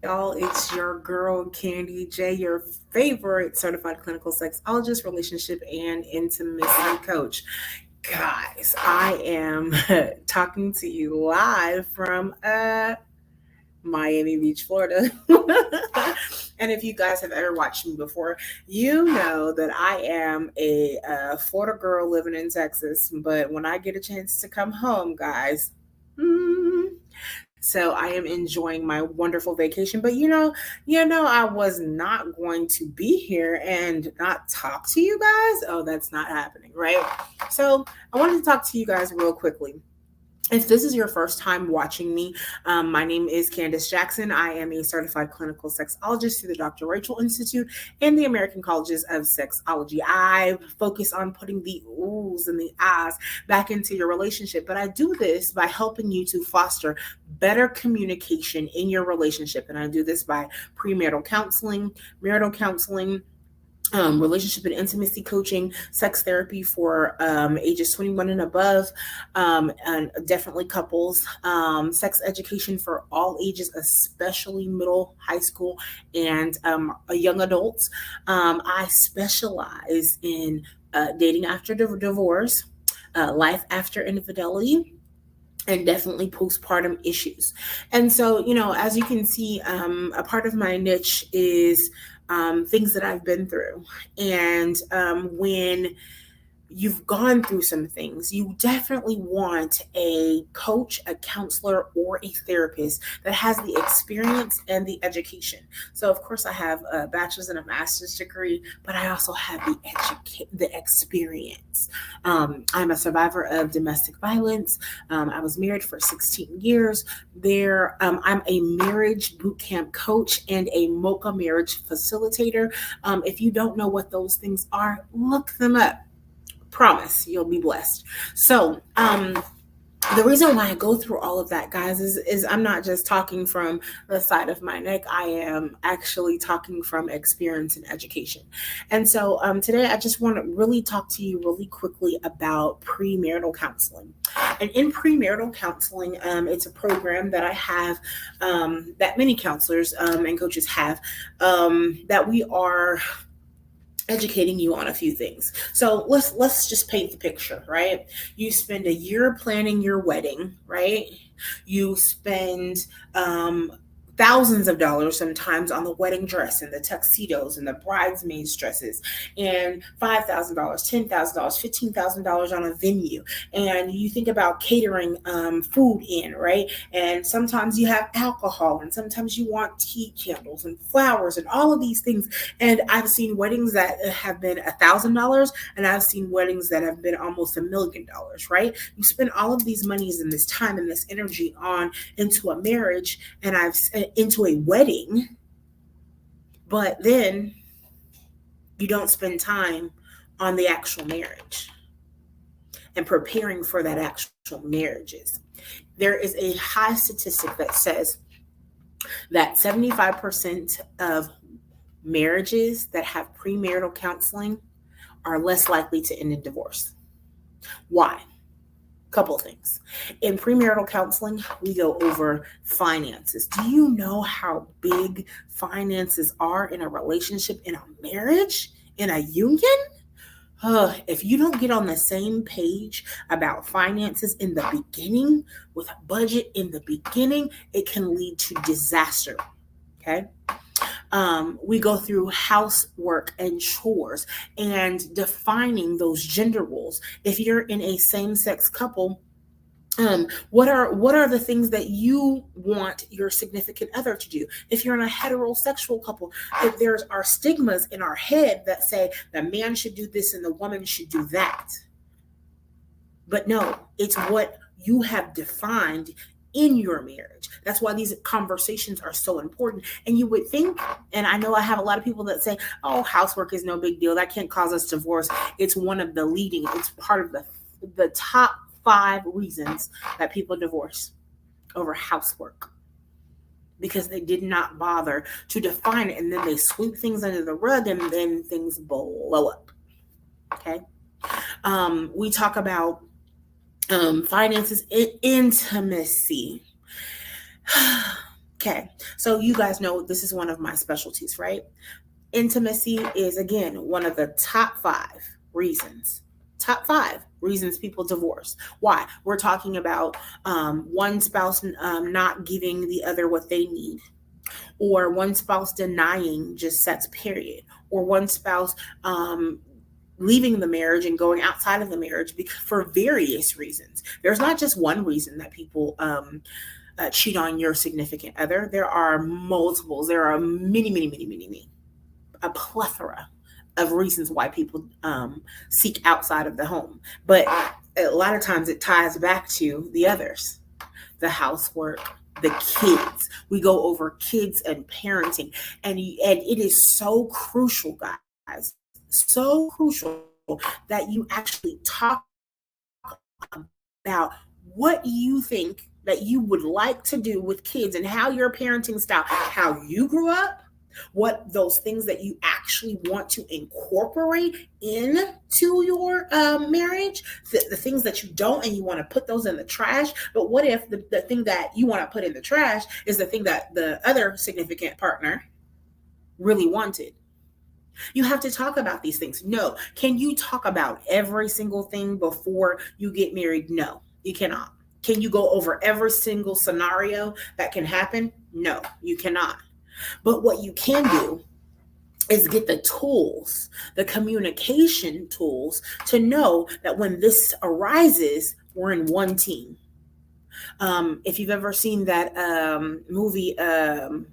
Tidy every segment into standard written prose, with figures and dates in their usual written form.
Y'all, it's your girl Candy J, your favorite certified clinical sexologist, relationship and intimacy coach. Guys, I am talking to you live from Miami Beach, Florida. And if you guys have ever watched me before, you know that I am a Florida girl living in Texas. But when I get a chance to come home, guys, mm, so I am enjoying my wonderful vacation. But I was not going to be here and not talk to you guys. Oh, that's not happening, right? So I wanted to talk to you guys real quickly. If this is your first time watching me, my name is Candace Jackson. I am a certified clinical sexologist through the Dr. Rachel Institute and the American Colleges of Sexology. I focus on putting the oohs and the ahs back into your relationship, but I do this by helping you to foster better communication in your relationship. And I do this by premarital counseling, marital counseling, relationship and intimacy coaching, sex therapy for ages 21 and above, and definitely couples, sex education for all ages, especially middle, high school, and young adults. I specialize in dating after divorce, life after infidelity, and definitely postpartum issues. And so, as you can see, a part of my niche is things that I've been through. And when you've gone through some things, you definitely want a coach, a counselor, or a therapist that has the experience and the education. So, of course, I have a bachelor's and a master's degree, but I also have the experience. I'm a survivor of domestic violence. I was married for 16 years. I'm a marriage boot camp coach and a mocha marriage facilitator. If you don't know what those things are, look them up. Promise you'll be blessed. So, the reason why I go through all of that, guys, is I'm not just talking from the side of my neck. I am actually talking from experience and education. And so today I just want to really talk to you really quickly about premarital counseling. And in premarital counseling, it's a program that I have, that many counselors and coaches have, that we are educating you on a few things. So let's just paint the picture, right? You spend a year planning your wedding, right? You spend thousands of dollars sometimes on the wedding dress and the tuxedos and the bridesmaids dresses, and $5,000, $10,000, $15,000 on a venue. And you think about catering food in, right? And sometimes you have alcohol, and sometimes you want tea candles and flowers and all of these things. And I've seen weddings that have been $1,000, and I've seen weddings that have been almost $1 million, right? You spend all of these monies and this time and this energy on into a marriage, and into a wedding, but then you don't spend time on the actual marriage and preparing for that actual marriages. There is a high statistic that says that 75% of marriages that have premarital counseling are less likely to end in divorce. Why? Couple of things. In premarital counseling, we go over finances. Do you know how big finances are in a relationship, in a marriage, in a union? If you don't get on the same page about finances in the beginning, with a budget in the beginning, it can lead to disaster. Okay. We go through housework and chores and defining those gender roles. If you're in a same-sex couple, what are the things that you want your significant other to do? If you're in a heterosexual couple, if there are stigmas in our head that say the man should do this and the woman should do that. But no, it's what you have defined in your marriage. That's why these conversations are so important. And you would think, and I know I have a lot of people that say, oh, housework is no big deal, that can't cause us divorce. It's one of the leading, it's part of the top 5 reasons that people divorce over housework, because they did not bother to define it, and then they sweep things under the rug, and then things blow up. Okay. We talk about finances, intimacy. Okay, so you guys know this is one of my specialties, right? Intimacy is, again, one of the top 5 reasons. Top 5 reasons people divorce. Why? We're talking about one spouse not giving the other what they need, or one spouse denying just sex, period, or one spouse leaving the marriage and going outside of the marriage for various reasons. There's not just one reason that people cheat on your significant other. There are multiples. There are many, a plethora of reasons why people seek outside of the home. But a lot of times it ties back to the others, the housework, the kids. We go over kids and parenting, and it is so crucial, guys, so crucial that you actually talk about what you think that you would like to do with kids and how your parenting style, how you grew up, what those things that you actually want to incorporate into your marriage, the things that you don't, and you want to put those in the trash. But what if the thing that you want to put in the trash is the thing that the other significant partner really wanted? You have to talk about these things. No. Can you talk about every single thing before you get married? No, you cannot. Can you go over every single scenario that can happen? No, you cannot. But what you can do is get the tools, the communication tools, to know that when this arises, we're in one team. If you've ever seen that movie, is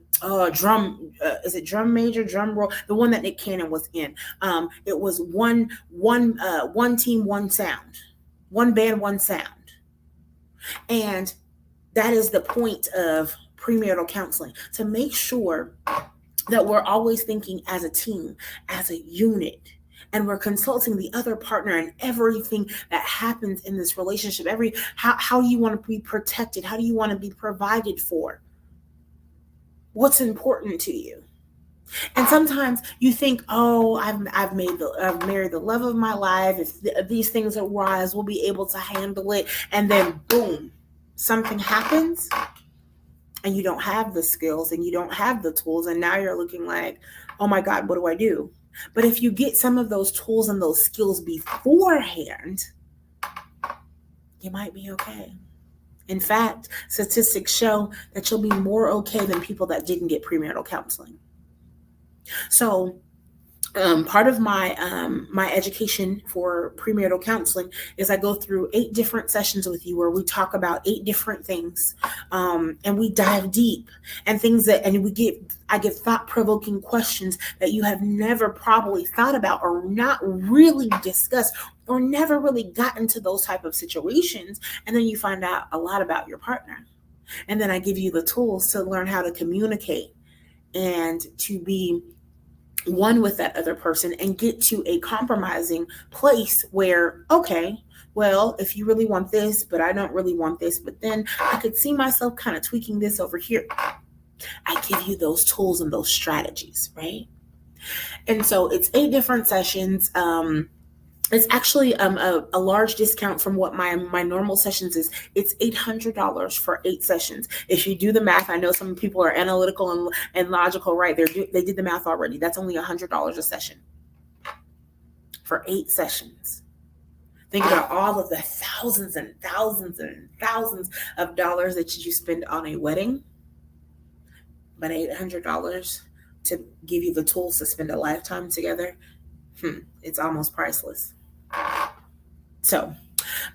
it Drum Major, Drum Roll? The one that Nick Cannon was in. It was one team, one sound, one band, one sound. And that is the point of premarital counseling, to make sure that we're always thinking as a team, as a unit, and we're consulting the other partner and everything that happens in this relationship. How do you want to be protected? How do you want to be provided for? What's important to you? And sometimes you think, oh, I've married the love of my life. If these things arise, we'll be able to handle it. And then boom, something happens, and you don't have the skills and you don't have the tools, and now you're looking like, oh my God, what do I do? But if you get some of those tools and those skills beforehand, you might be okay. In fact, statistics show that you'll be more okay than people that didn't get premarital counseling. So part of my my education for premarital counseling is I go through 8 different sessions with you where we talk about 8 different things, and we dive deep and things that, and I give thought-provoking questions that you have never probably thought about or not really discussed or never really got into those type of situations. And then you find out a lot about your partner. And then I give you the tools to learn how to communicate and to be one with that other person and get to a compromising place where, okay, well, if you really want this, but I don't really want this, but then I could see myself kind of tweaking this over here. I give you those tools and those strategies, right? And so it's 8 different sessions. It's actually a large discount from what my normal sessions is. It's $800 for 8 sessions. If you do the math, I know some people are analytical and logical, right? They did the math already. That's only $100 a session for 8 sessions. Think about all of the thousands and thousands and thousands of dollars that you spend on a wedding, but $800 to give you the tools to spend a lifetime together. It's almost priceless. So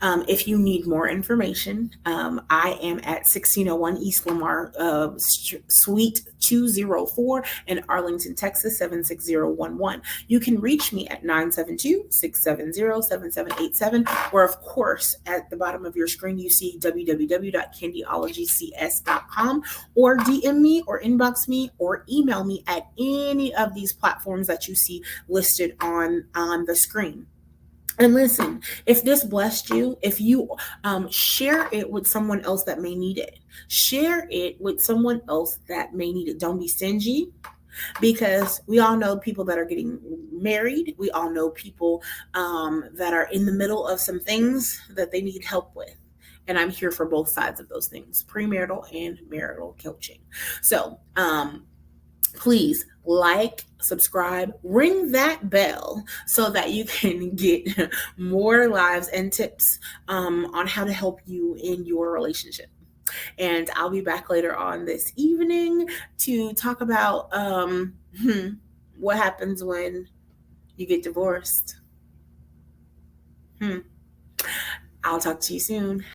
if you need more information, I am at 1601 East Lamar Suite 204 in Arlington, Texas, 76011. You can reach me at 972-670-7787, or of course, at the bottom of your screen, you see www.candyologycs.com, or DM me or inbox me or email me at any of these platforms that you see listed on the screen. And listen, if this blessed you, if you share it with someone else that may need it, share it with someone else that may need it. Don't be stingy, because we all know people that are getting married. We all know people that are in the middle of some things that they need help with. And I'm here for both sides of those things, premarital and marital coaching. So, please like, subscribe, ring that bell so that you can get more lives and tips on how to help you in your relationship. And I'll be back later on this evening to talk about what happens when you get divorced. I'll talk to you soon.